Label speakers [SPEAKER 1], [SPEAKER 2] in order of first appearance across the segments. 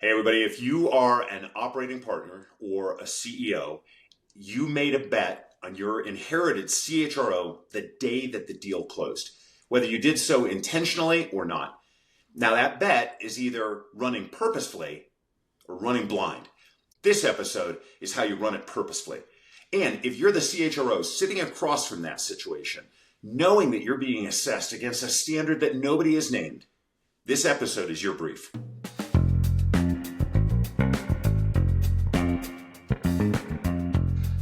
[SPEAKER 1] Hey, everybody, if you are an operating partner or a CEO, you made a bet on your inherited CHRO the day that the deal closed, whether you did so intentionally or not. Now, that bet is either running purposefully or running blind. This episode is how you run it purposefully. And if you're the CHRO sitting across from that situation, knowing that you're being assessed against a standard that nobody has named, this episode is your brief.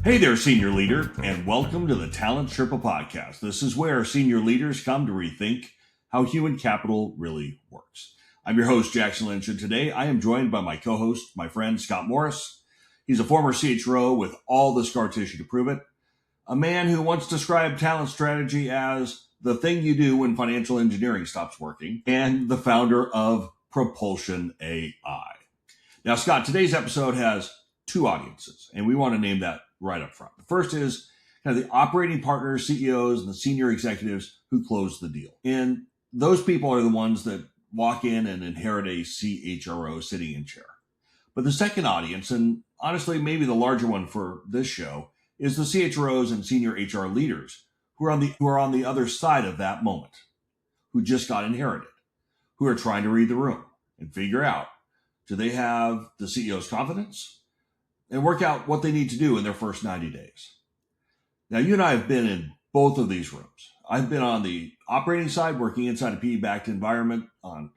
[SPEAKER 2] Hey there, senior leader, and welcome to the Talent Sherpa podcast. This is where senior leaders come to rethink how human capital really works. I'm your host, Jackson Lynch, and today I am joined by my co-host, my friend, Scott Morris. He's a former CHRO with all the scar tissue to prove it, a man who once described talent strategy as the thing you do when financial engineering stops working, and the founder of Propulsion AI. Now, Scott, today's episode has two audiences, and we want to name that right up front. The first is kind of the operating partners, CEOs, and the senior executives who close the deal. And those people are the ones that walk in and inherit a CHRO sitting in chair. But the second audience, and honestly, maybe the larger one for this show, is the CHROs and senior HR leaders who are on the other side of that moment, who just got inherited, who are trying to read the room and figure out, do they have the CEO's confidence? And work out what they need to do in their first 90 days. Now, you and I have been in both of these rooms. I've been on the operating side, working inside a PE-backed environment on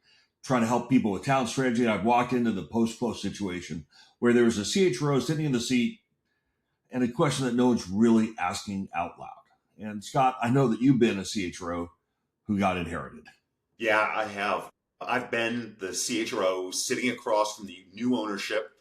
[SPEAKER 2] trying to help people with talent strategy. I've walked into the post-close situation where there was a CHRO sitting in the seat and a question that no one's really asking out loud. And Scott, I know that you've been a CHRO who got inherited.
[SPEAKER 1] Yeah, I have. I've been the CHRO sitting across from the new ownership,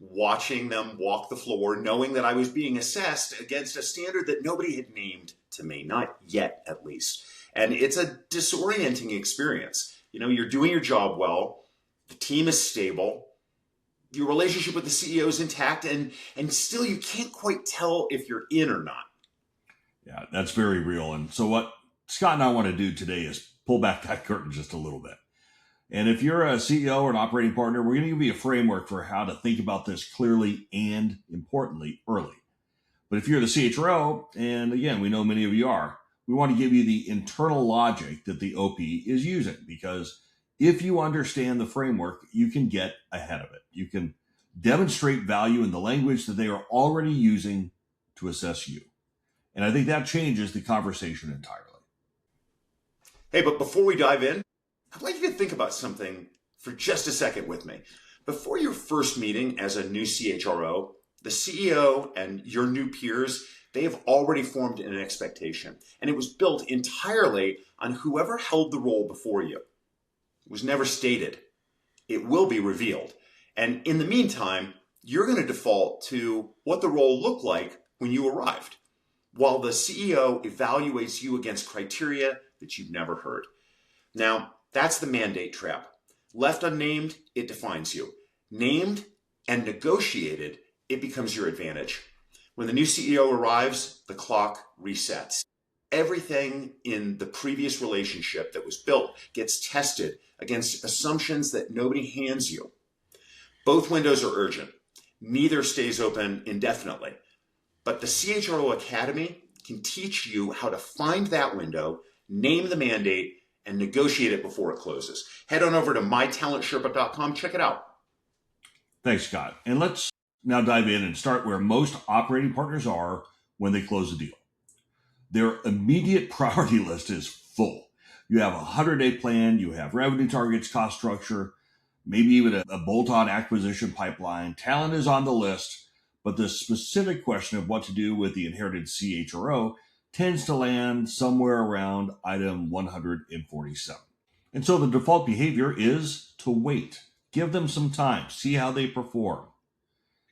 [SPEAKER 1] watching them walk the floor, knowing that I was being assessed against a standard that nobody had named to me, not yet at least. And it's a disorienting experience. You know, you're doing your job well, the team is stable, your relationship with the CEO is intact, and still you can't quite tell if you're in or not.
[SPEAKER 2] Yeah, that's very real. And so what Scott and I want to do today is pull back that curtain just a little bit. And if you're a CEO or an operating partner, we're going to give you a framework for how to think about this clearly and importantly early. But if you're the CHRO, and again, we know many of you are, we want to give you the internal logic that the OP is using, because if you understand the framework, you can get ahead of it. You can demonstrate value in the language that they are already using to assess you. And I think that changes the conversation entirely.
[SPEAKER 1] Hey, but before we dive in, I'd like you to think about something for just a second with me. Before your first meeting as a new CHRO, the CEO and your new peers, they have already formed an expectation, and it was built entirely on whoever held the role before you. It was never stated. It will be revealed. And in the meantime, you're going to default to what the role looked like when you arrived, while the CEO evaluates you against criteria that you've never heard. Now, that's the mandate trap. Left unnamed, it defines you. Named and negotiated, it becomes your advantage. When the new CEO arrives, the clock resets. Everything in the previous relationship that was built gets tested against assumptions that nobody hands you. Both windows are urgent. Neither stays open indefinitely. But the CHRO Academy can teach you how to find that window, name the mandate, and negotiate it before it closes. Head on over to mytalentsherpa.com. Check it out.
[SPEAKER 2] Thanks, Scott. And let's now dive in and start where most operating partners are when they close a deal. Their immediate priority list is full. You have a 100-day plan. You have revenue targets, cost structure, maybe even a bolt-on acquisition pipeline. Talent is on the list, but the specific question of what to do with the inherited CHRO tends to land somewhere around item 147. And so the default behavior is to wait. Give them some time. See how they perform.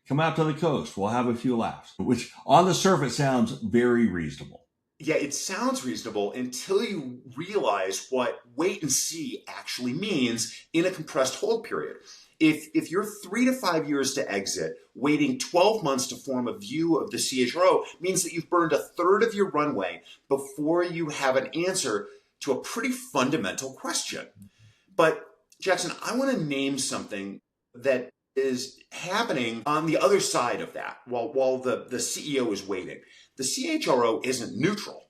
[SPEAKER 2] Come out to the coast. We'll have a few laughs, which on the surface sounds very reasonable.
[SPEAKER 1] Yeah, it sounds reasonable until you realize what wait and see actually means in a compressed hold period. If you're 3 to 5 years to exit, waiting 12 months to form a view of the CHRO means that you've burned a third of your runway before you have an answer to a pretty fundamental question. But Jackson, I want to name something that is happening on the other side of that while the CEO is waiting. The CHRO isn't neutral,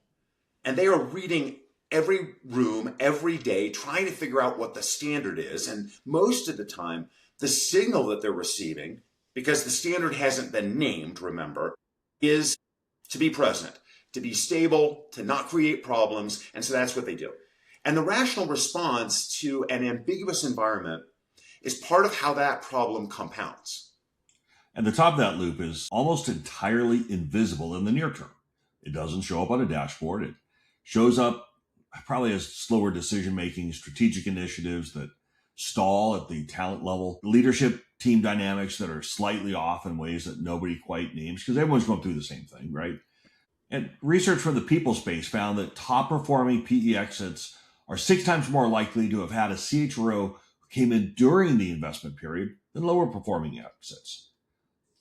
[SPEAKER 1] and they are reading every room every day, trying to figure out what the standard is. And most of the time, the signal that they're receiving, because the standard hasn't been named, remember, is to be present, to be stable, to not create problems. And so that's what they do. And the rational response to an ambiguous environment is part of how that problem compounds.
[SPEAKER 2] And the top of that loop is almost entirely invisible in the near term. It doesn't show up on a dashboard. It shows up probably as slower decision-making, strategic initiatives that stall at the talent level, leadership team dynamics that are slightly off in ways that nobody quite names because everyone's going through the same thing, right? And research from the people space found that top-performing PE exits are 6 times more likely to have had a CHRO who came in during the investment period than lower-performing exits.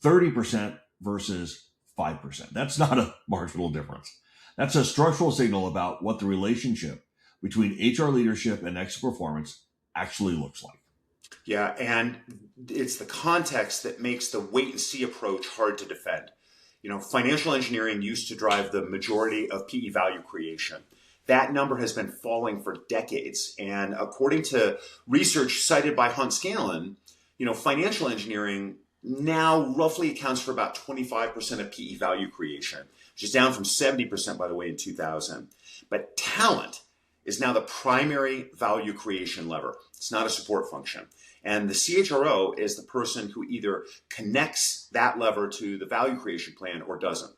[SPEAKER 2] 30% versus 5%. That's not a marginal difference. That's a structural signal about what the relationship between HR leadership and exit performance actually looks like.
[SPEAKER 1] Yeah, and it's the context that makes the wait and see approach hard to defend. Financial engineering used to drive the majority of PE value creation. That number has been falling for decades. And according to research cited by Hunt Scanlon, financial engineering now roughly accounts for about 25% of PE value creation, which is down from 70%, by the way, in 2000. But talent is now the primary value creation lever. It's not a support function. And the CHRO is the person who either connects that lever to the value creation plan or doesn't.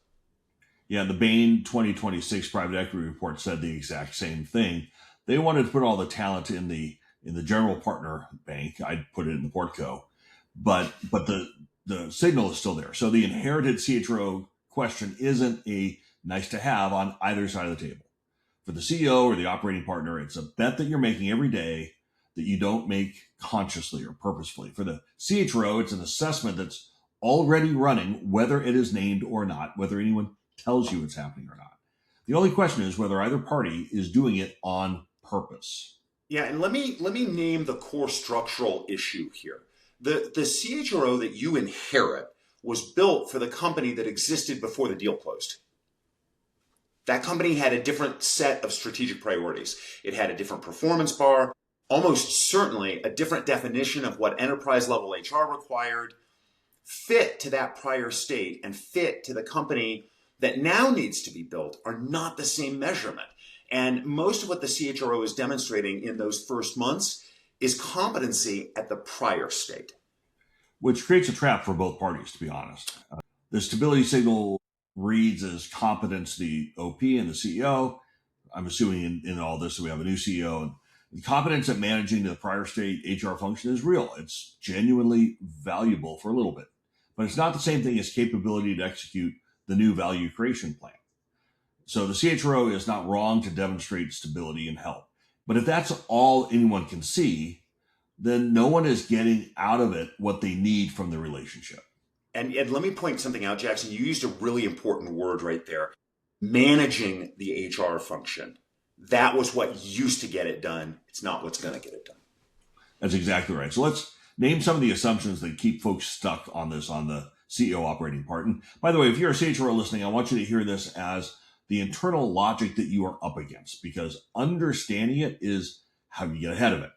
[SPEAKER 2] Yeah, the Bain 2026 private equity report said the exact same thing. They wanted to put all the talent in the general partner bank. I'd put it in the portco, but the signal is still there. So the inherited CHRO question isn't a nice to have on either side of the table. For the CEO or the operating partner, it's a bet that you're making every day that you don't make consciously or purposefully. For the CHRO, it's an assessment that's already running, whether it is named or not, whether anyone tells you it's happening or not. The only question is whether either party is doing it on purpose.
[SPEAKER 1] Yeah, and let me name the core structural issue here. The CHRO that you inherit was built for the company that existed before the deal closed. That company had a different set of strategic priorities. It had a different performance bar, almost certainly a different definition of what enterprise level HR required, fit to that prior state and fit to the company that now needs to be built are not the same measurement. And most of what the CHRO is demonstrating in those first months is competency at the prior state.
[SPEAKER 2] Which creates a trap for both parties, to be honest. The stability signal reads as competence, the OP and the CEO. I'm assuming in all this that we have a new CEO. And the competence at managing the prior state HR function is real. It's genuinely valuable for a little bit. But it's not the same thing as capability to execute the new value creation plan. So the CHRO is not wrong to demonstrate stability and help. But if that's all anyone can see, then no one is getting out of it what they need from the relationship.
[SPEAKER 1] And let me point something out, Jackson. You used a really important word right there. Managing the HR function. That was what used to get it done. It's not what's going to get it done.
[SPEAKER 2] That's exactly right. So let's name some of the assumptions that keep folks stuck on this, on the CEO operating part. And by the way, if you're a CHRO listening, I want you to hear this as the internal logic that you are up against, because understanding it is how you get ahead of it.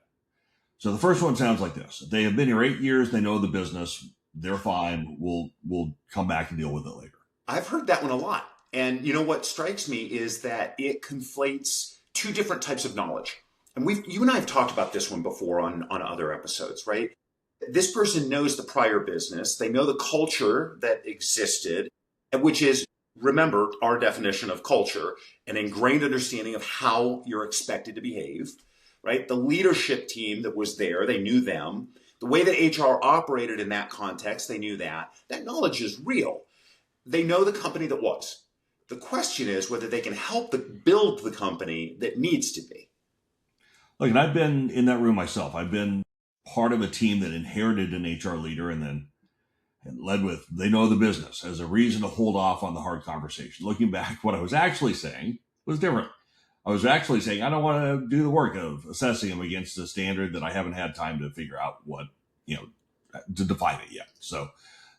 [SPEAKER 2] So the first one sounds like this. They have been here 8 years. They know the business. They're fine. We'll come back and deal with it later.
[SPEAKER 1] I've heard that one a lot. And what strikes me is that it conflates two different types of knowledge. And you and I have talked about this one before on other episodes, right? This person knows the prior business. They know the culture that existed, which is, remember our definition of culture, an ingrained understanding of how you're expected to behave, right? The leadership team that was there, they knew them. The way that HR operated in that context, they knew that. That knowledge is real. They know the company that was. The question is whether they can help build the company that needs to be.
[SPEAKER 2] Look, and I've been in that room myself. I've been part of a team that inherited an HR leader and led with, they know the business as a reason to hold off on the hard conversation. Looking back, what I was actually saying was different. I was actually saying, I don't want to do the work of assessing them against a standard that I haven't had time to figure out what, to define it yet. So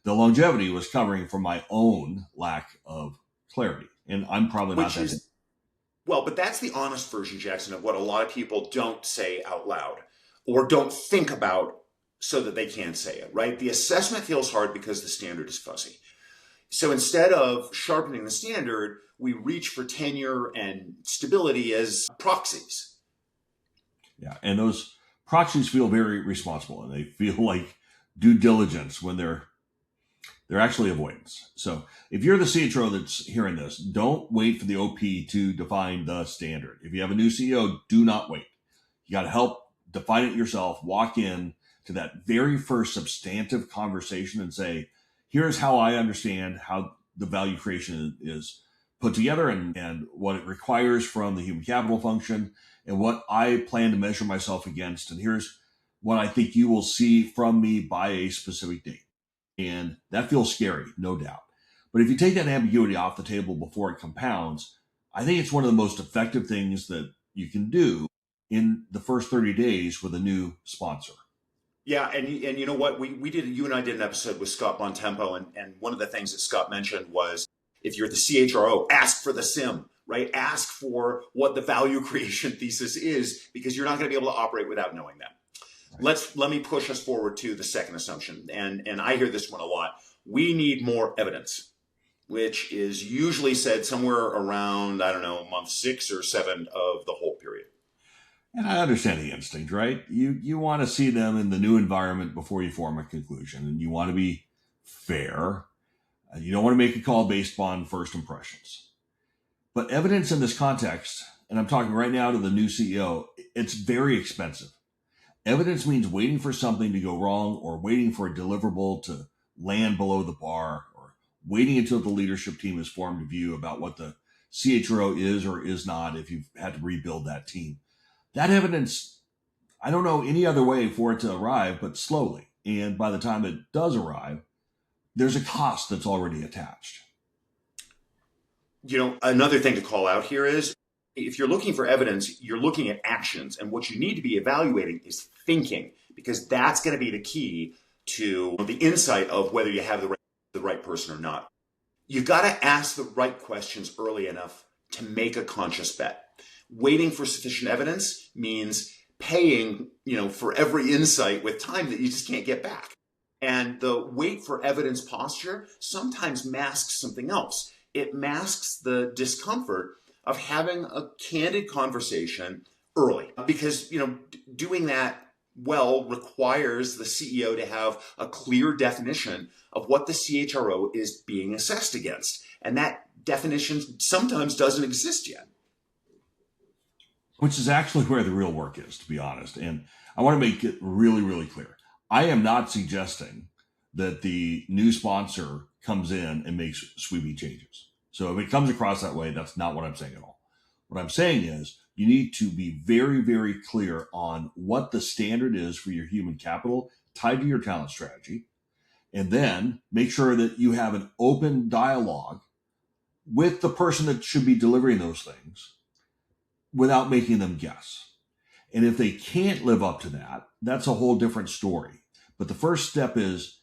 [SPEAKER 2] the longevity was covering for my own lack of clarity. And I'm probably not that.
[SPEAKER 1] Well, but that's the honest version, Jackson, of what a lot of people don't say out loud or don't think about so that they can say it, right? The assessment feels hard because the standard is fuzzy. So instead of sharpening the standard, we reach for tenure and stability as proxies.
[SPEAKER 2] Yeah, and those proxies feel very responsible, and they feel like due diligence when they're actually avoidance. So if you're the CHRO that's hearing this, don't wait for the OP to define the standard. If you have a new CEO, do not wait. You got to help define it yourself. Walk in to that very first substantive conversation and say, here's how I understand how the value creation is put together and what it requires from the human capital function and what I plan to measure myself against. And here's what I think you will see from me by a specific date. And that feels scary, no doubt. But if you take that ambiguity off the table before it compounds, I think it's one of the most effective things that you can do in the first 30 days with a new sponsor.
[SPEAKER 1] Yeah, and you know what? You and I did an episode with Scott Bontempo, and one of the things that Scott mentioned was if you're the CHRO, ask for the SIM, right? Ask for what the value creation thesis is, because you're not going to be able to operate without knowing that. Let me push us forward to the second assumption. And I hear this one a lot. We need more evidence, which is usually said somewhere around, I don't know, month 6 or 7 of the whole period.
[SPEAKER 2] And I understand the instinct, right? You want to see them in the new environment before you form a conclusion, and you want to be fair. You don't want to make a call based on first impressions. But evidence in this context, and I'm talking right now to the new CEO, it's very expensive. Evidence means waiting for something to go wrong or waiting for a deliverable to land below the bar or waiting until the leadership team has formed a view about what the CHRO is or is not if you've had to rebuild that team. That evidence, I don't know any other way for it to arrive, but slowly. And by the time it does arrive, there's a cost that's already attached.
[SPEAKER 1] You know, another thing to call out here is if you're looking for evidence, you're looking at actions. And what you need to be evaluating is thinking, because that's going to be the key to the insight of whether you have the right person or not. You've got to ask the right questions early enough to make a conscious bet. Waiting for sufficient evidence means paying, for every insight with time that you just can't get back. And the wait for evidence posture sometimes masks something else. It masks the discomfort of having a candid conversation early, because, doing that well requires the CEO to have a clear definition of what the CHRO is being assessed against. And that definition sometimes doesn't exist yet.
[SPEAKER 2] Which is actually where the real work is, to be honest. And I want to make it really, really clear. I am not suggesting that the new sponsor comes in and makes sweeping changes. So if it comes across that way, that's not what I'm saying at all. What I'm saying is you need to be very, very clear on what the standard is for your human capital tied to your talent strategy. And then make sure that you have an open dialogue with the person that should be delivering those things without making them guess. And if they can't live up to that, that's a whole different story. But the first step is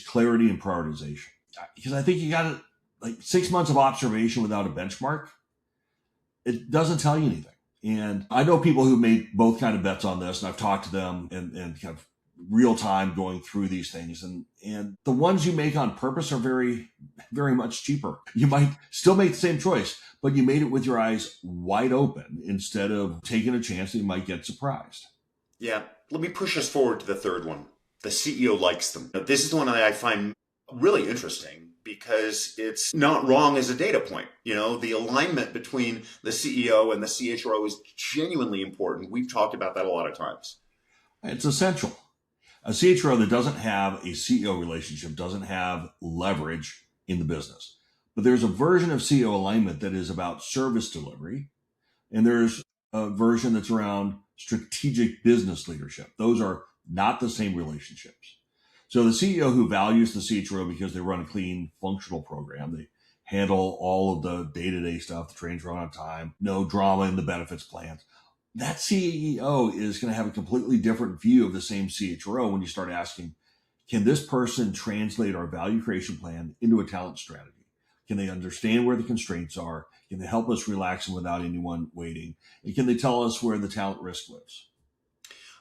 [SPEAKER 2] clarity and prioritization. Because I think you got to, 6 months of observation without a benchmark, it doesn't tell you anything. And I know people who made both kind of bets on this, and I've talked to them and kind of real time going through these things. And the ones you make on purpose are very, very much cheaper. You might still make the same choice, but you made it with your eyes wide open instead of taking a chance that you might get surprised.
[SPEAKER 1] Yeah. Let me push us forward to the third one. The CEO likes them. Now, this is the one that I find really interesting because it's not wrong as a data point. The alignment between the CEO and the CHRO is genuinely important. We've talked about that a lot of times.
[SPEAKER 2] It's essential. A CHRO that doesn't have a CEO relationship doesn't have leverage in the business. But there's a version of CEO alignment that is about service delivery, and there's a version that's around strategic business leadership. Those are not the same relationships. So the CEO who values the CHRO because they run a clean, functional program, they handle all of the day-to-day stuff, the trains run on time, no drama in the benefits plans. That CEO is going to have a completely different view of the same CHRO when you start asking, Can this person translate our value creation plan into a talent strategy? Can they understand where the constraints are? Can they help us relax and without anyone waiting? And can they tell us where the talent risk lives?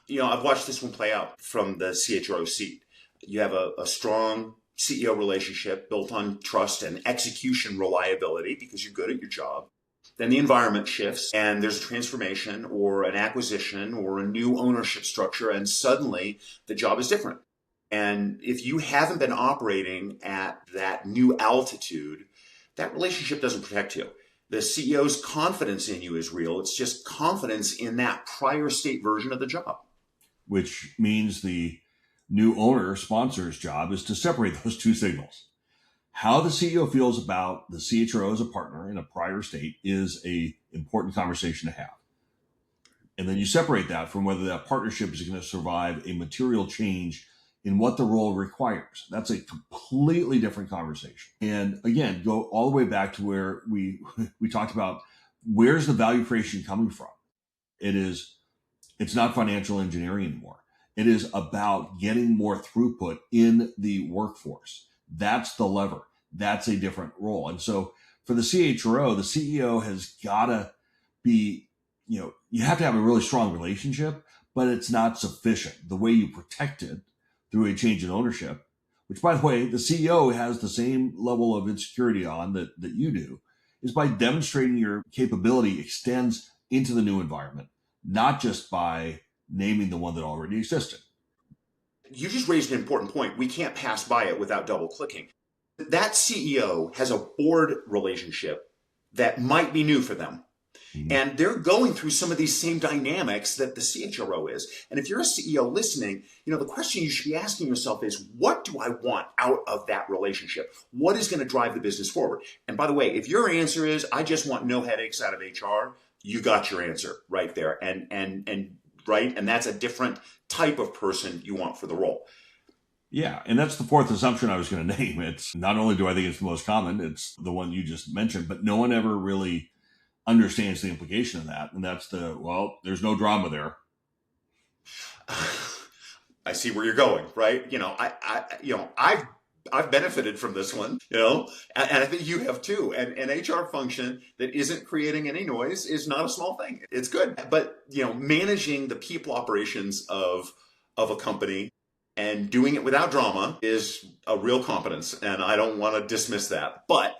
[SPEAKER 1] I've watched this one play out from the CHRO seat. You have a strong CEO relationship built on trust and execution reliability because you're good at your job. Then the environment shifts and there's a transformation or an acquisition or a new ownership structure, and suddenly the job is different. And if you haven't been operating at that new altitude, that relationship doesn't protect you. The CEO's confidence in you is real. It's just confidence in that prior state version of the job.
[SPEAKER 2] Which means the new owner sponsor's job is to separate those two signals. How the CEO feels about the CHRO as a partner in a prior state is an important conversation to have. And then you separate that from whether that partnership is going to survive a material change in what the role requires. That's a completely different conversation. And again, go all the way back to where we talked about where's the value creation coming from. It's not financial engineering anymore. It is about getting more throughput in the workforce. That's the lever. That's a different role. And so for the CHRO, the CEO has got to be, you have to have a really strong relationship, but it's not sufficient. The way you protect it through a change in ownership, which, by the way, the CEO has the same level of insecurity on that you do, is by demonstrating your capability extends into the new environment, not just by naming the one that already existed.
[SPEAKER 1] You just raised an important point. We can't pass by it without double clicking. That CEO has a board relationship that might be new for them. Mm-hmm. And they're going through some of these same dynamics that the CHRO is. And if you're a CEO listening, the question you should be asking yourself is, what do I want out of that relationship? What is going to drive the business forward? And by the way, if your answer is, I just want no headaches out of HR, you got your answer right there. And that's a different type of person you want for the role.
[SPEAKER 2] Yeah, and that's the fourth assumption I was going to name. It's not only do I think it's the most common, it's the one you just mentioned, but no one ever really understands the implication of that. And that's there's no drama there.
[SPEAKER 1] I see where you're going, right? I've benefited from this one, and I think you have too. And an HR function that isn't creating any noise is not a small thing. It's good. But, managing the people operations of a company and doing it without drama is a real competence. And I don't want to dismiss that. But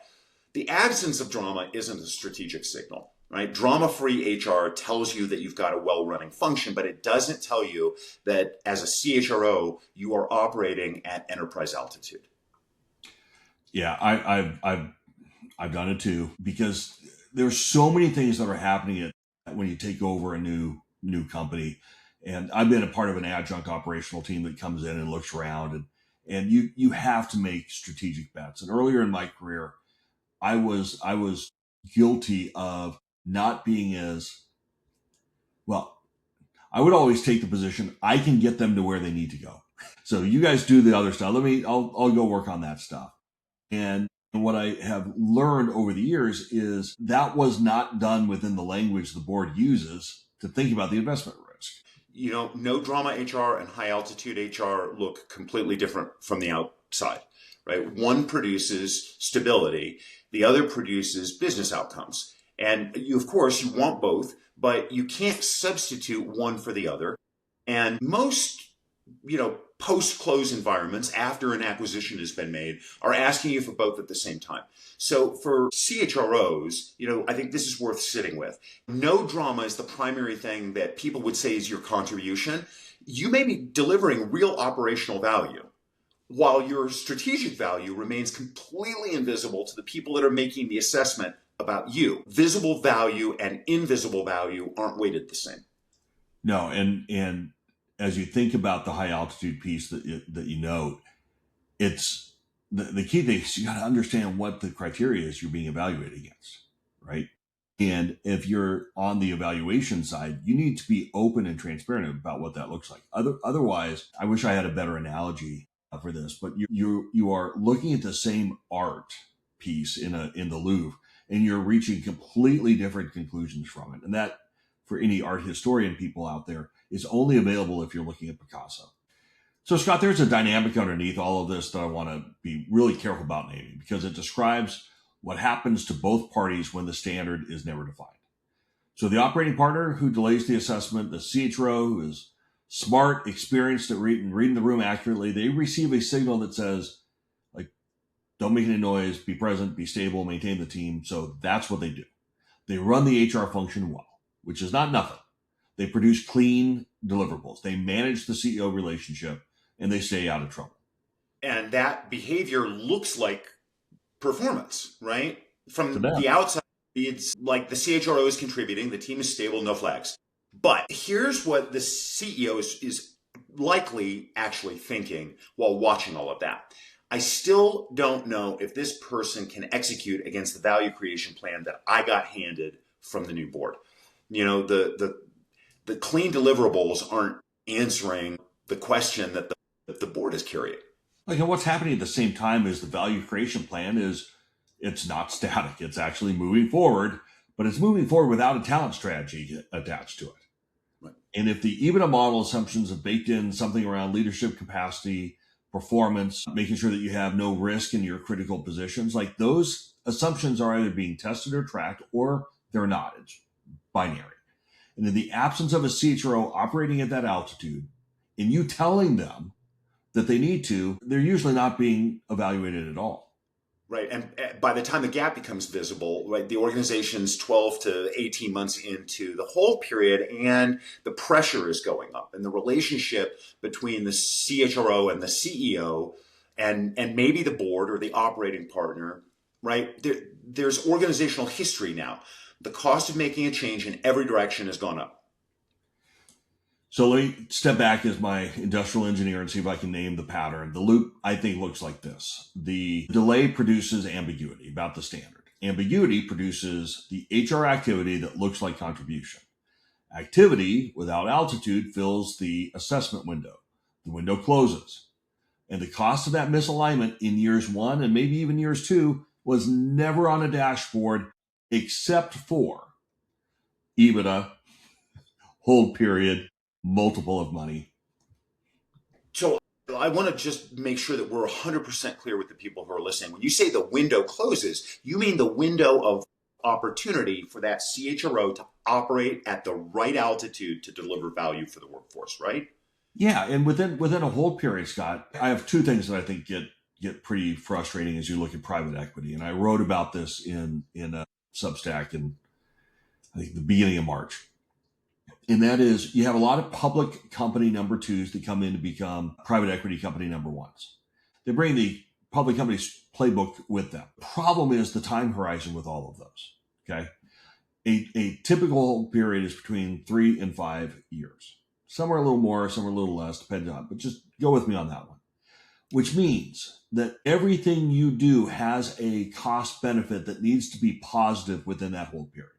[SPEAKER 1] the absence of drama isn't a strategic signal, right? Drama-free HR tells you that you've got a well-running function, but it doesn't tell you that as a CHRO, you are operating at enterprise altitude.
[SPEAKER 2] Yeah, I've done it too, because there's so many things that are happening when you take over a new company. And I've been a part of an adjunct operational team that comes in and looks around, and you have to make strategic bets. And earlier in my career, I was guilty of not being as well. I would always take the position, I can get them to where they need to go. So you guys do the other stuff. I'll go work on that stuff. And what I have learned over the years is that was not done within the language the board uses to think about the investment risk.
[SPEAKER 1] No drama HR and high altitude HR look completely different from the outside, right? One produces stability, the other produces business outcomes. And of course, you want both, but you can't substitute one for the other. And most, post-close environments after an acquisition has been made are asking you for both at the same time. So for CHROs, I think this is worth sitting with. No drama is the primary thing that people would say is your contribution. You may be delivering real operational value, while your strategic value remains completely invisible to the people that are making the assessment about you. Visible value and invisible value aren't weighted the same.
[SPEAKER 2] No, and as you think about the high altitude piece that you note, it's the key thing is you got to understand what the criteria is you're being evaluated against, right? And if you're on the evaluation side, you need to be open and transparent about what that looks like. Otherwise, I wish I had a better analogy for this, but you are looking at the same art piece in the Louvre, and you're reaching completely different conclusions from it. And that, for any art historian people out there, is only available if you're looking at Picasso. So, Scott, there's a dynamic underneath all of this that I want to be really careful about naming because it describes what happens to both parties when the standard is never defined. So, the operating partner who delays the assessment, the CHRO who is smart, experienced at reading the room accurately, they receive a signal that says, like, don't make any noise, be present, be stable, maintain the team. So that's what they do. They run the HR function well, which is not nothing. They produce clean deliverables. They manage the CEO relationship and they stay out of trouble.
[SPEAKER 1] And that behavior looks like performance, right? From
[SPEAKER 2] them.
[SPEAKER 1] the outside, it's like the CHRO is contributing, the team is stable, no flags. But here's what the CEO is likely actually thinking while watching all of that. I still don't know if this person can execute against the value creation plan that I got handed from the new board. You know, the clean deliverables aren't answering the question that the board is carrying.
[SPEAKER 2] Like, and what's happening at the same time is the value creation plan it's not static. It's actually moving forward, but it's moving forward without a talent strategy attached to it.
[SPEAKER 1] Right.
[SPEAKER 2] And if the EBITDA model assumptions have baked in something around leadership capacity, performance, making sure that you have no risk in your critical positions, like those assumptions are either being tested or tracked or they're not. It's binary. And in the absence of a CHRO operating at that altitude and you telling them that they need to, they're usually not being evaluated at all.
[SPEAKER 1] Right. And by the time the gap becomes visible, right, the organization's 12 to 18 months into the hold period and the pressure is going up and the relationship between the CHRO and the CEO and maybe the board or the operating partner, right? There's organizational history now. The cost of making a change in every direction has gone up.
[SPEAKER 2] So let me step back as my industrial engineer and see if I can name the pattern. The loop, I think, looks like this. The delay produces ambiguity about the standard. Ambiguity produces the HR activity that looks like contribution. Activity without altitude fills the assessment window. The window closes. And the cost of that misalignment in years 1 and maybe even years 2 was never on a dashboard except for EBITDA, hold period, multiple of money.
[SPEAKER 1] So I want to just make sure that we're 100% clear with the people who are listening. When you say the window closes, you mean the window of opportunity for that CHRO to operate at the right altitude to deliver value for the workforce, right?
[SPEAKER 2] Yeah, and within a hold period, Scott, I have two things that I think get pretty frustrating as you look at private equity. And I wrote about this in a Substack in, I think, the beginning of March. And that is, you have a lot of public company number 2s that come in to become private equity company number 1s. They bring the public company's playbook with them. Problem is the time horizon with all of those. Okay. A typical period is between 3 and 5 years. Some are a little more, some are a little less, depending on, but just go with me on that one. Which means that everything you do has a cost benefit that needs to be positive within that whole period.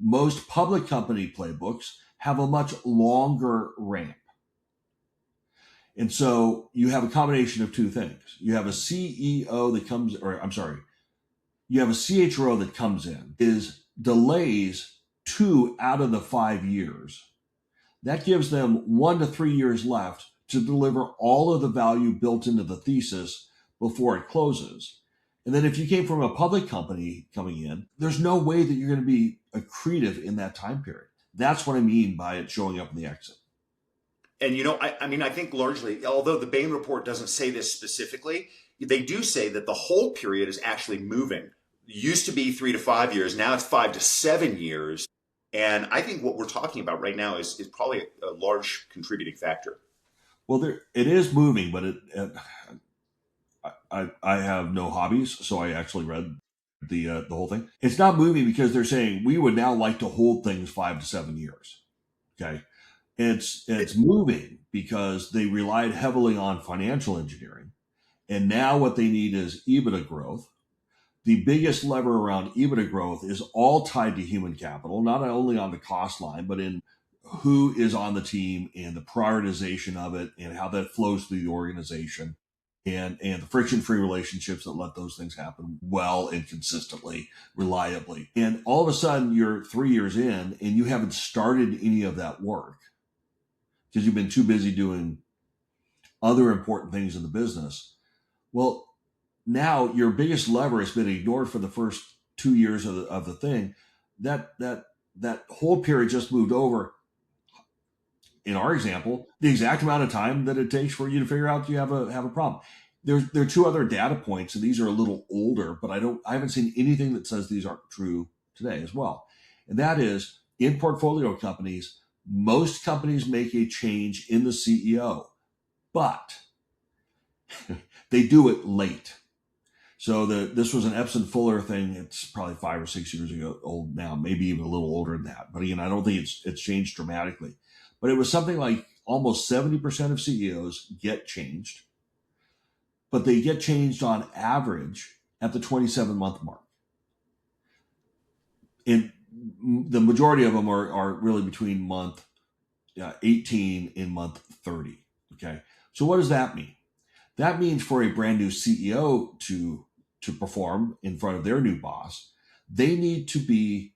[SPEAKER 2] Most public company playbooks have a much longer ramp. And so you have a combination of two things. You have a CEO that comes, or I'm sorry, you have a CHRO that comes in, is delays 2 out of the 5 years. That gives them 1 to 3 years left to deliver all of the value built into the thesis before it closes. And then if you came from a public company coming in, there's no way that you're going to be accretive in that time period. That's what I mean by it showing up in the exit.
[SPEAKER 1] And, you know, I think largely, although the Bain report doesn't say this specifically, they do say that the hold period is actually moving. It used to be 3 to 5 years. Now it's 5 to 7 years. And I think what we're talking about right now is probably a large contributing factor.
[SPEAKER 2] Well, it is moving, but I have no hobbies, so I actually read the whole thing. It's not moving because they're saying we would now like to hold things 5 to 7 years. Okay, it's moving because they relied heavily on financial engineering, and now what they need is EBITDA growth. The biggest lever around EBITDA growth is all tied to human capital, not only on the cost line, but in who is on the team and the prioritization of it and how that flows through the organization and the friction-free relationships that let those things happen well and consistently, reliably. And all of a sudden you're 3 years in and you haven't started any of that work because you've been too busy doing other important things in the business. Well, now your biggest lever has been ignored for the first 2 years of the thing. That whole period just moved over, in our example, the exact amount of time that it takes for you to figure out you have a problem. There are two other data points, and these are a little older, but I haven't seen anything that says these aren't true today as well. And that is, in portfolio companies, most companies make a change in the CEO, but they do it late. So this was an Epson Fuller thing. It's probably 5 or 6 years ago old now, maybe even a little older than that. But again, I don't think it's changed dramatically. But it was something like almost 70% of CEOs get changed, but they get changed on average at the 27-month mark. And the majority of them are really between month 18 and month 30. Okay. So what does that mean? That means for a brand new CEO to perform in front of their new boss, they need to be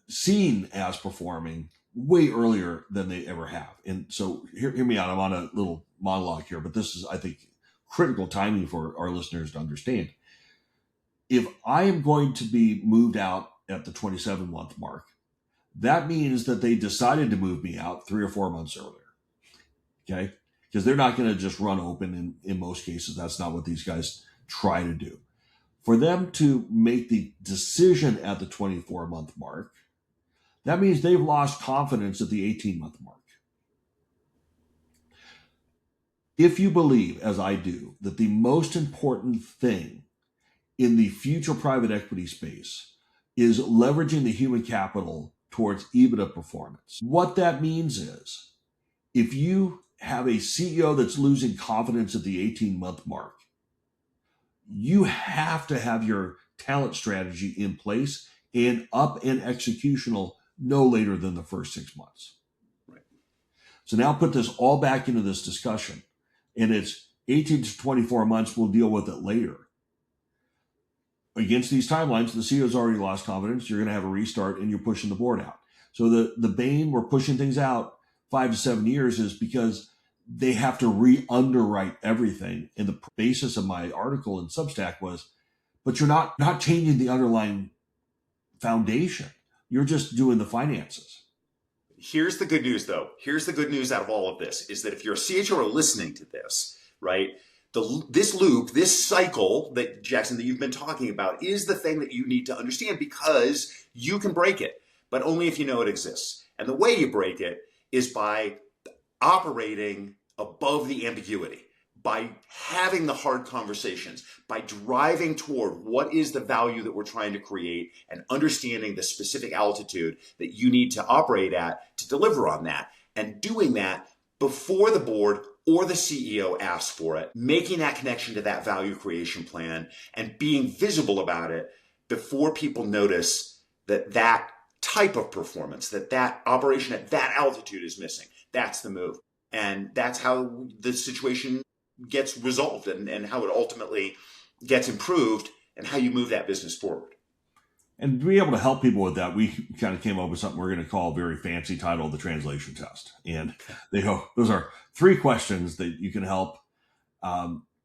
[SPEAKER 2] seen as performing way earlier than they ever have. And so hear me out. I'm on a little monologue here, but this is, I think, critical timing for our listeners to understand. If I am going to be moved out at the 27-month mark, that means that they decided to move me out 3 or 4 months earlier. Okay? Because they're not going to just run open in most cases. That's not what these guys try to do. For them to make the decision at the 24-month mark, that means they've lost confidence at the 18-month mark. If you believe, as I do, that the most important thing in the future private equity space is leveraging the human capital towards EBITDA performance, what that means is if you have a CEO that's losing confidence at the 18-month mark, you have to have your talent strategy in place and up and executional no later than the first 6 months.
[SPEAKER 1] Right.
[SPEAKER 2] So now put this all back into this discussion, and it's 18 to 24 months. We'll deal with it later. Against these timelines, the CEO's already lost confidence. You're going to have a restart, and you're pushing the board out. So the bane we're pushing things out 5 to 7 years is because they have to re-underwrite everything. And the basis of my article in Substack was, but you're not changing the underlying foundation. You're just doing the finances.
[SPEAKER 1] Here's the good news, though. Here's the good news out of all of this, is that if you're a CHRO listening to this, right, this loop, this cycle that, Jackson, that you've been talking about is the thing that you need to understand, because you can break it, but only if you know it exists. And the way you break it is by operating above the ambiguity, by having the hard conversations, by driving toward what is the value that we're trying to create and understanding the specific altitude that you need to operate at to deliver on that, and doing that before the board or the CEO asks for it, making that connection to that value creation plan and being visible about it before people notice that type of performance, that operation at that altitude is missing. That's the move. And that's how the situation gets resolved and how it ultimately gets improved and how you move that business forward.
[SPEAKER 2] And to be able to help people with that, we kind of came up with something we're going to call a very fancy title, the translation test. And those are 3 questions that you can help,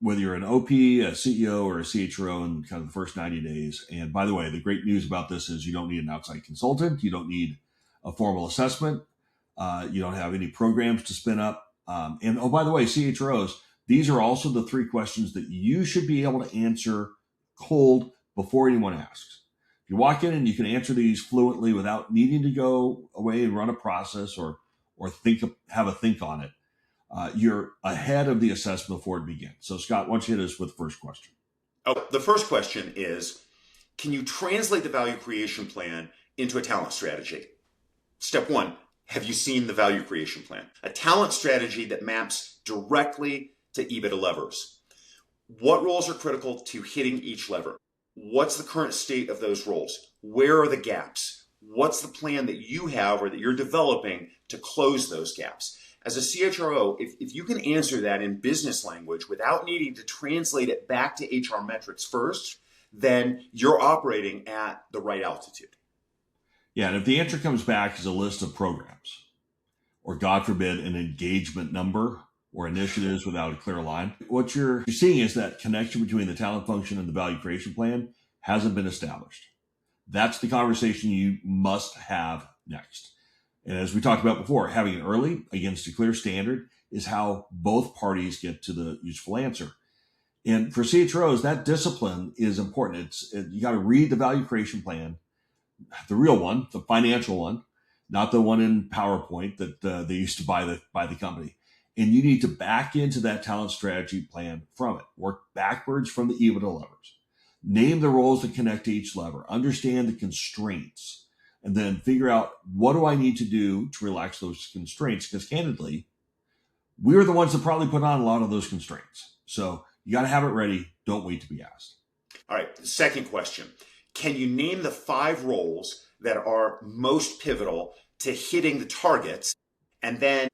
[SPEAKER 2] whether you're an OP, a CEO, or a CHRO in kind of the first 90 days. And by the way, the great news about this is you don't need an outside consultant. You don't need a formal assessment. You don't have any programs to spin up. And oh, by the way, CHROs, these are also the 3 questions that you should be able to answer cold before anyone asks. If you walk in and you can answer these fluently without needing to go away and run a process or have a think on it, you're ahead of the assessment before it begins. So Scott, why don't you hit us with the first question?
[SPEAKER 1] Oh, the first question is, can you translate the value creation plan into a talent strategy? Step 1, have you seen the value creation plan? A talent strategy that maps directly to EBITDA levers. What roles are critical to hitting each lever? What's the current state of those roles? Where are the gaps? What's the plan that you have or that you're developing to close those gaps? As a CHRO, if you can answer that in business language without needing to translate it back to HR metrics first, then you're operating at the right altitude.
[SPEAKER 2] Yeah, and if the answer comes back as a list of programs, or God forbid, an engagement number, or initiatives without a clear line. What you're seeing is that connection between the talent function and the value creation plan hasn't been established. That's the conversation you must have next. And as we talked about before, having it early against a clear standard is how both parties get to the useful answer. And for CHROs, that discipline is important. You got to read the value creation plan, the real one, the financial one, not the one in PowerPoint that they used to buy the company. And you need to back into that talent strategy plan from it. Work backwards from the EBITDA levers. Name the roles that connect to each lever. Understand the constraints. And then figure out, what do I need to do to relax those constraints? Because candidly, we're the ones that probably put on a lot of those constraints. So you got to have it ready. Don't wait to be asked.
[SPEAKER 1] All right. Second question. Can you name the 5 roles that are most pivotal to hitting the targets? And then,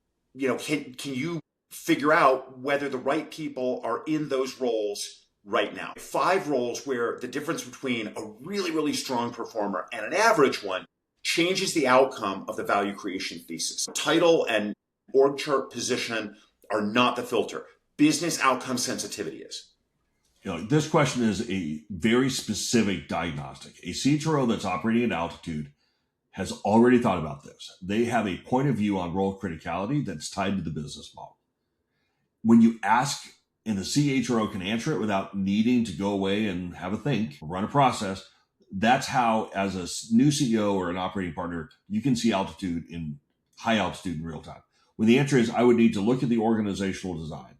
[SPEAKER 1] can you figure out whether the right people are in those roles right now? 5 roles where the difference between a really, really strong performer and an average one changes the outcome of the value creation thesis. Title and org chart position are not the filter. Business outcome sensitivity is.
[SPEAKER 2] This question is a very specific diagnostic. A CHRO that's operating at altitude has already thought about this. They have a point of view on role criticality that's tied to the business model. When you ask, and the CHRO can answer it without needing to go away and have a think, run a process, that's how, as a new CEO or an operating partner, you can see altitude in high altitude in real time. When the answer is, I would need to look at the organizational design.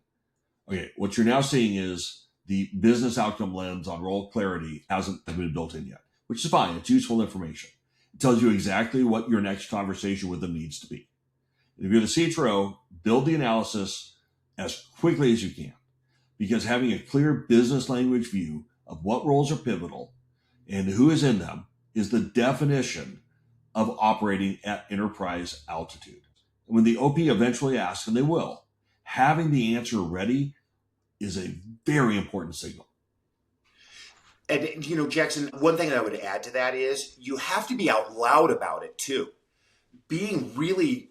[SPEAKER 2] Okay, what you're now seeing is the business outcome lens on role clarity hasn't been built in yet, which is fine. It's useful information. It tells you exactly what your next conversation with them needs to be. If you're the CHRO, build the analysis as quickly as you can, because having a clear business language view of what roles are pivotal and who is in them is the definition of operating at enterprise altitude. And when the OP eventually asks, and they will, having the answer ready is a very important signal.
[SPEAKER 1] And, Jackson, one thing that I would add to that is you have to be out loud about it too. Being really,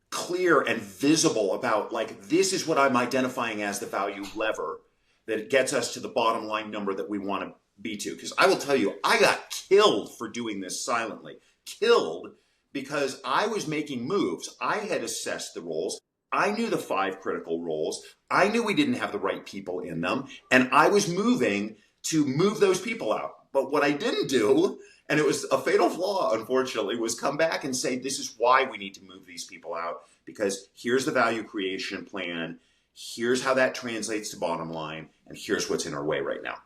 [SPEAKER 1] clear and visible about, this is what I'm identifying as the value lever that gets us to the bottom line number that we want to be to. Because I will tell you, I got killed for doing this silently. Killed because I was making moves. I had assessed the roles. I knew the 5 critical roles. I knew we didn't have the right people in them. And I was moving to move those people out. But what I didn't do, and it was a fatal flaw, unfortunately, was come back and say, this is why we need to move these people out. Because here's the value creation plan. Here's how that translates to bottom line. And here's what's in our way right now.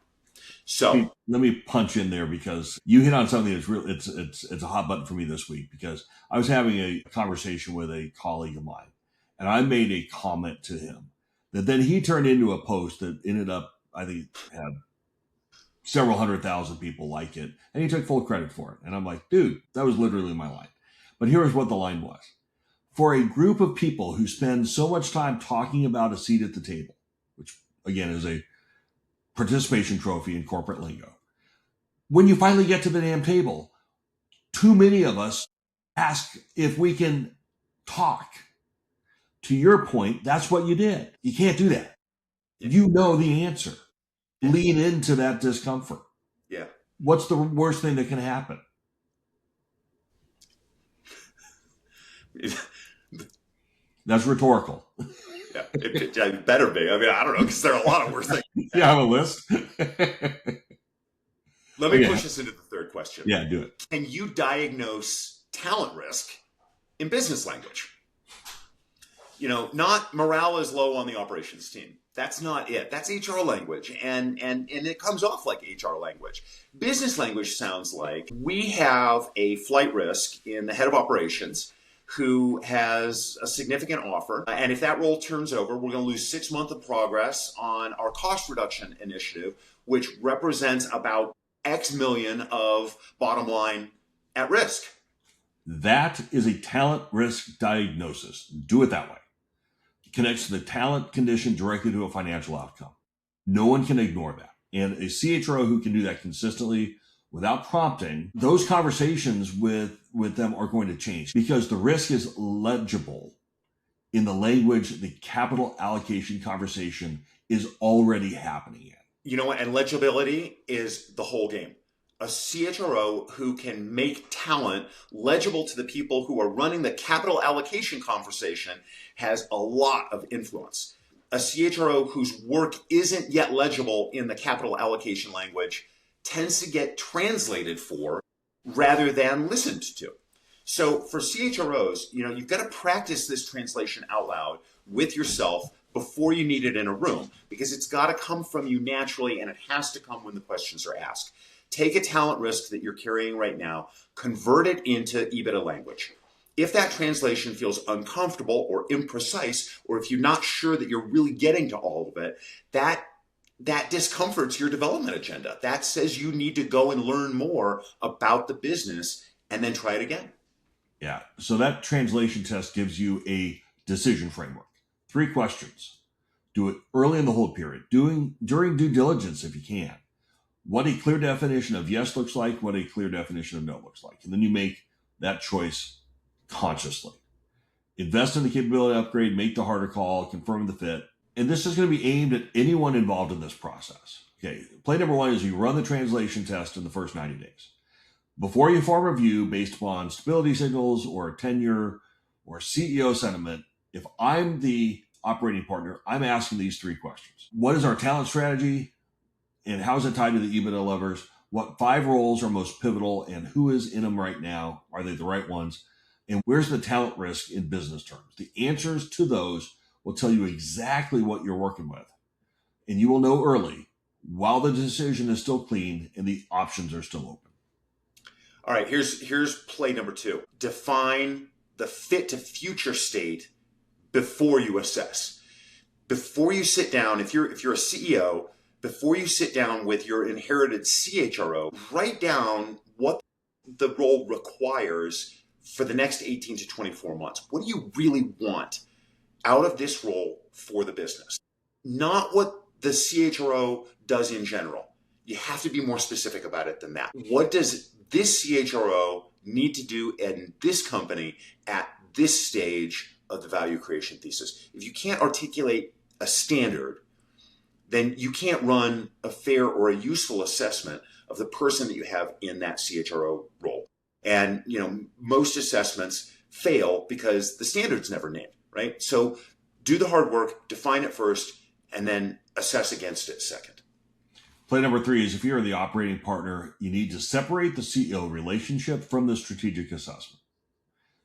[SPEAKER 1] So
[SPEAKER 2] let me punch in there, because you hit on something that's real. It's a hot button for me this week, because I was having a conversation with a colleague of mine, and I made a comment to him that then he turned into a post that ended up, I think, had several 100,000 people like it, and he took full credit for it. And I'm like, dude, that was literally my line. But here's what the line was. For a group of people who spend so much time talking about a seat at the table, which again is a participation trophy in corporate lingo, when you finally get to the damn table, too many of us ask if we can talk. To your point, that's what you did. You can't do that. You know the answer. Lean into that discomfort.
[SPEAKER 1] Yeah.
[SPEAKER 2] What's the worst thing that can happen? That's rhetorical.
[SPEAKER 1] Yeah, it better be. I mean, I don't know, because there are a lot of worse things.
[SPEAKER 2] Yeah, I have a list.
[SPEAKER 1] Let me push us into the third question.
[SPEAKER 2] Yeah, do it.
[SPEAKER 1] Can you diagnose talent risk in business language? Not morale is low on the operations team. That's not it. That's HR language. And it comes off like HR language. Business language sounds like we have a flight risk in the head of operations who has a significant offer. And if that role turns over, we're going to lose 6 months of progress on our cost reduction initiative, which represents about X million of bottom line at risk.
[SPEAKER 2] That is a talent risk diagnosis. Do it that way. It connects the talent condition directly to a financial outcome. No one can ignore that. And a CHRO who can do that consistently without prompting, those conversations with them are going to change, because the risk is legible in the language the capital allocation conversation is already happening in.
[SPEAKER 1] You know what? And legibility is the whole game. A CHRO who can make talent legible to the people who are running the capital allocation conversation has a lot of influence. A CHRO whose work isn't yet legible in the capital allocation language tends to get translated for rather than listened to. So for CHROs, you've got to practice this translation out loud with yourself before you need it in a room, because it's got to come from you naturally, and it has to come when the questions are asked. Take a talent risk that you're carrying right now, convert it into EBITDA language. If that translation feels uncomfortable or imprecise, or if you're not sure that you're really getting to all of it, that discomforts your development agenda. That says you need to go and learn more about the business and then try it again.
[SPEAKER 2] Yeah. So that translation test gives you a decision framework. 3 questions. Do it early in the hold period, during due diligence if you can. What a clear definition of yes looks like, what a clear definition of no looks like. And then you make that choice consciously. Invest in the capability upgrade, make the harder call, confirm the fit. And this is going to be aimed at anyone involved in this process. Okay. Play number 1 is you run the translation test in the first 90 days. Before you form a view based upon stability signals or tenure or CEO sentiment, if I'm the operating partner, I'm asking these 3 questions. What is our talent strategy? And how is it tied to the EBITDA levers? What 5 roles are most pivotal and who is in them right now? Are they the right ones? And where's the talent risk in business terms? The answers to those will tell you exactly what you're working with. And you will know early while the decision is still clean and the options are still open.
[SPEAKER 1] All right, here's play number 2. Define the fit to future state before you assess. Before you sit down, if you're a CEO, before you sit down with your inherited CHRO, write down what the role requires for the next 18 to 24 months. What do you really want out of this role for the business? Not what the CHRO does in general. You have to be more specific about it than that. What does this CHRO need to do in this company at this stage of the value creation thesis? If you can't articulate a standard, then you can't run a fair or a useful assessment of the person that you have in that CHRO role. And, most assessments fail because the standard's never named, right? So do the hard work, define it first, and then assess against it second.
[SPEAKER 2] Play number 3 is if you're the operating partner, you need to separate the CEO relationship from the strategic assessment.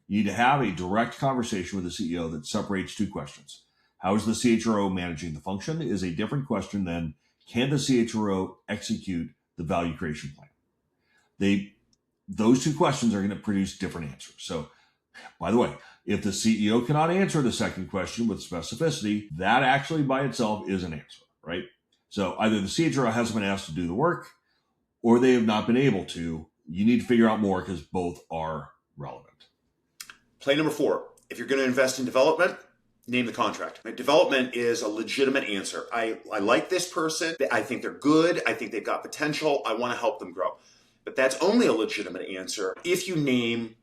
[SPEAKER 2] You need to have a direct conversation with the CEO that separates 2 questions. How is the CHRO managing the function is a different question than can the CHRO execute the value creation plan? Those 2 questions are going to produce different answers. So, by the way, if the CEO cannot answer the second question with specificity, that actually by itself is an answer, right? So either the CHRO hasn't been asked to do the work or they have not been able to. You need to figure out more because both are relevant.
[SPEAKER 1] Play number 4. If you're going to invest in development, name the contract. Development is a legitimate answer. I like this person. I think they're good. I think they've got potential. I want to help them grow. But that's only a legitimate answer if you name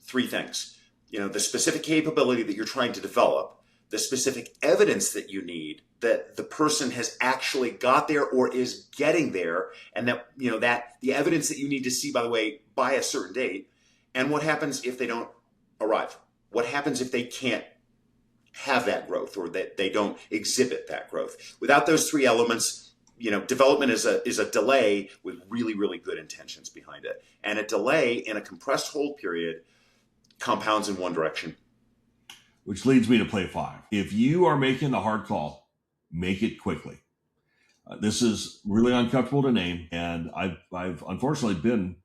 [SPEAKER 1] 3 things. The specific capability that you're trying to develop, the specific evidence that you need that the person has actually got there or is getting there, and that the evidence that you need to see, by the way, by a certain date, and what happens if they don't arrive? What happens if they can't have that growth or that they don't exhibit that growth? Without those 3 elements, development is a delay with really, really good intentions behind it. And a delay in a compressed hold period compounds in one direction.
[SPEAKER 2] Which leads me to play 5. If you are making the hard call, make it quickly. This is really uncomfortable to name, and I've unfortunately been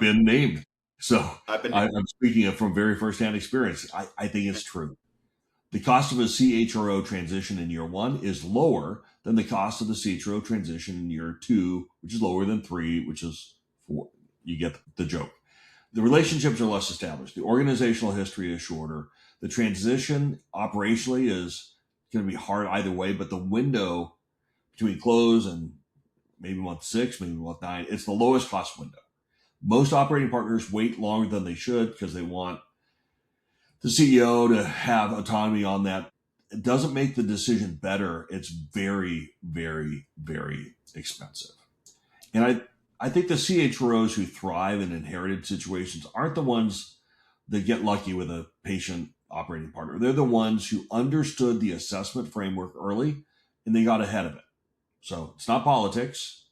[SPEAKER 2] named. So I'm speaking from very firsthand experience. I think it's true. The cost of a CHRO transition in year 1 is lower than the cost of the CHRO transition in year 2, which is lower than 3, which is 4. You get the joke. The relationships are less established. The organizational history is shorter. The transition operationally is going to be hard either way, but the window between close and maybe month 6, maybe month 9, it's the lowest cost window. Most operating partners wait longer than they should because they want the CEO to have autonomy on that. It doesn't make the decision better. It's very, very, very expensive. And I think the CHROs who thrive in inherited situations aren't the ones that get lucky with a patient operating partner. They're the ones who understood the assessment framework early and they got ahead of it. So it's not politics.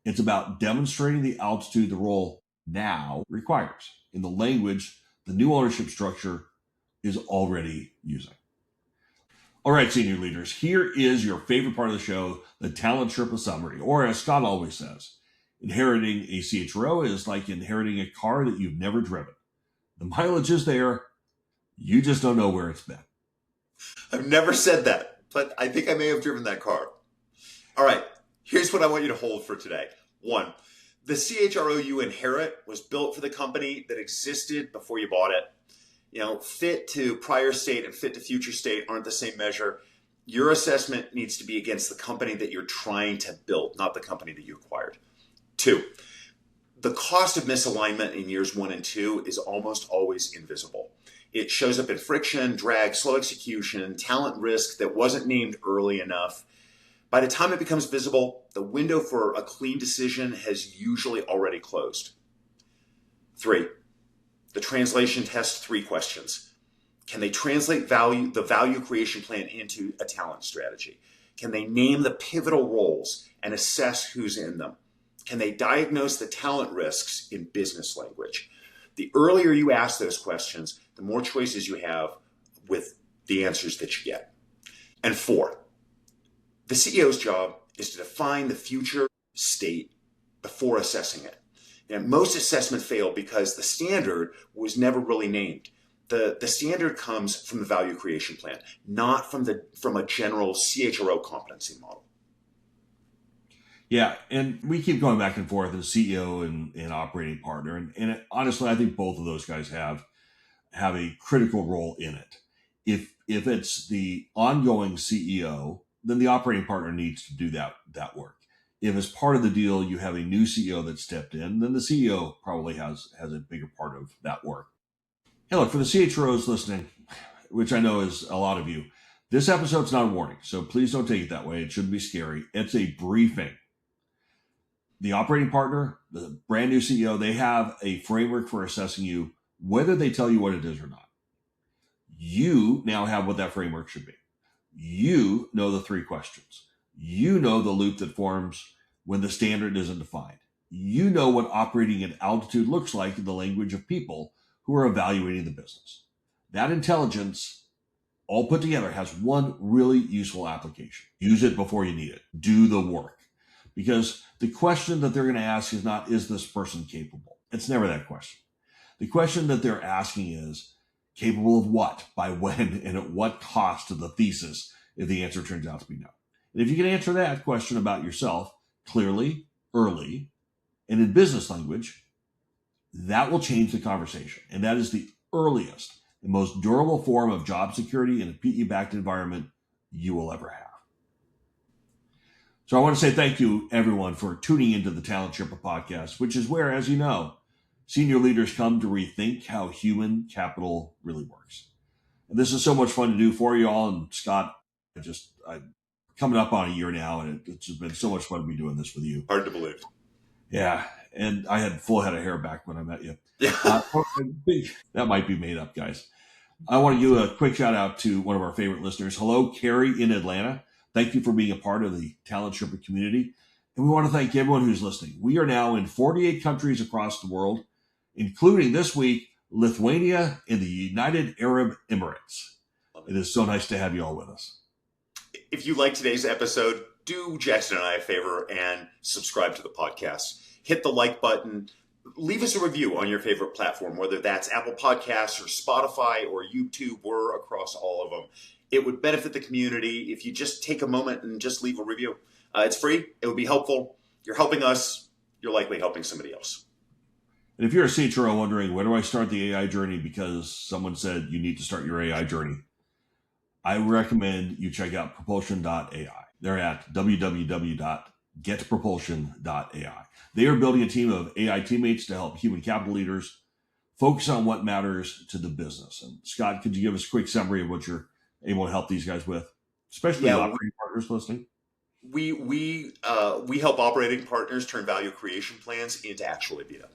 [SPEAKER 2] It's about demonstrating the altitude the role now requires in the language the new ownership structure is already using. All right, senior leaders, here is your favorite part of the show, the Talent Sherpa Summary, or as Scott always says, inheriting a CHRO is like inheriting a car that you've never driven. The mileage is there, you just don't know where it's been.
[SPEAKER 1] I've never said that, but I think I may have driven that car. All right, here's what I want you to hold for today. 1, the CHRO you inherit was built for the company that existed before you bought it. Fit to prior state and fit to future state aren't the same measure. Your assessment needs to be against the company that you're trying to build, not the company that you acquired. 2, the cost of misalignment in years 1 and 2 is almost always invisible. It shows up in friction, drag, slow execution, talent risk that wasn't named early enough. By the time it becomes visible, the window for a clean decision has usually already closed. 3, the translation tests 3 questions. Can they translate the value creation plan into a talent strategy? Can they name the pivotal roles and assess who's in them? Can they diagnose the talent risks in business language? The earlier you ask those questions, the more choices you have with the answers that you get. And 4, the CEO's job is to define the future state before assessing it. And most assessments fail because the standard was never really named. The standard comes from the value creation plan, not from a general CHRO competency model.
[SPEAKER 2] Yeah, and we keep going back and forth as CEO and operating partner. And honestly, I think both of those guys have a critical role in it. If it's the ongoing CEO, then the operating partner needs to do that work. If as part of the deal you have a new CEO that stepped in, then the CEO probably has a bigger part of that work. Hey, look, for the CHROs listening, which I know is a lot of you, this episode's not a warning, so please don't take it that way. It shouldn't be scary. It's a briefing. The operating partner, the brand new CEO, they have a framework for assessing you, whether they tell you what it is or not. You now have what that framework should be. You know the 3 questions. You know the loop that forms when the standard isn't defined. You know what operating at altitude looks like in the language of people who are evaluating the business. That intelligence, all put together, has one really useful application. Use it before you need it. Do the work. Because the question that they're going to ask is not, is this person capable? It's never that question. The question that they're asking is, capable of what, by when, and at what cost to the thesis if the answer turns out to be no. And if you can answer that question about yourself clearly, early, and in business language, that will change the conversation. And that is the earliest and most durable form of job security in a PE-backed environment you will ever have. So I want to say thank you, everyone, for tuning into the Talent Sherpa podcast, which is where, as you know, senior leaders come to rethink how human capital really works. And this is so much fun to do for you all. And Scott, I'm coming up on a year now, and it's just been so much fun to be doing this with you.
[SPEAKER 1] Hard to believe.
[SPEAKER 2] Yeah. And I had full head of hair back when I met you.
[SPEAKER 1] Yeah.
[SPEAKER 2] That might be made up, guys. I want to give a quick shout out to one of our favorite listeners. Hello, Carrie in Atlanta. Thank you for being a part of the Talent Sherpa community. And we want to thank everyone who's listening. We are now in 48 countries across the world, including this week, Lithuania and the United Arab Emirates. It is so nice to have you all with us.
[SPEAKER 1] If you like today's episode, do Jackson and I a favor and subscribe to the podcast. Hit the like button. Leave us a review on your favorite platform, whether that's Apple Podcasts or Spotify or YouTube. We're across all of them. It would benefit the community if you just take a moment and just leave a review. It's free. It would be helpful. You're helping us. You're likely helping somebody else.
[SPEAKER 2] And if you're a CHRO wondering, where do I start the AI journey because someone said you need to start your AI journey, I recommend you check out propulsion.ai. They're at www.getpropulsion.ai. They are building a team of AI teammates to help human capital leaders Focus on what matters to the business. And Scott, could you give us a quick summary of what you're able to help these guys with, especially operating partners listening?
[SPEAKER 1] We help operating partners turn value creation plans into actual EBITDA.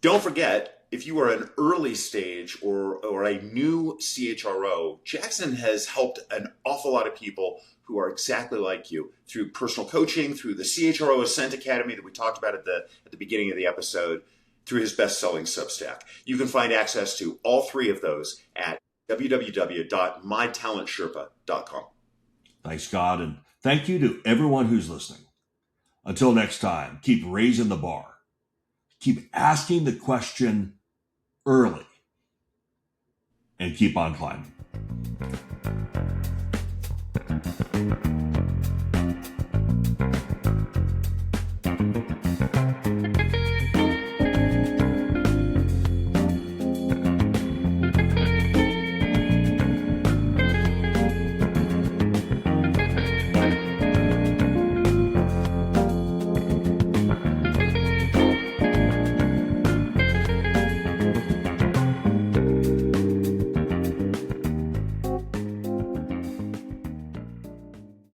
[SPEAKER 1] Don't forget, if you are an early stage or a new CHRO, Jackson has helped an awful lot of people who are exactly like you through personal coaching, through the CHRO Ascent Academy that we talked about at the beginning of the episode, through his best-selling Substack. You can find access to all three of those at www.mytalentsherpa.com.
[SPEAKER 2] Thanks, Scott, and thank you to everyone who's listening. Until next time, keep raising the bar. Keep asking the question early, and keep on climbing.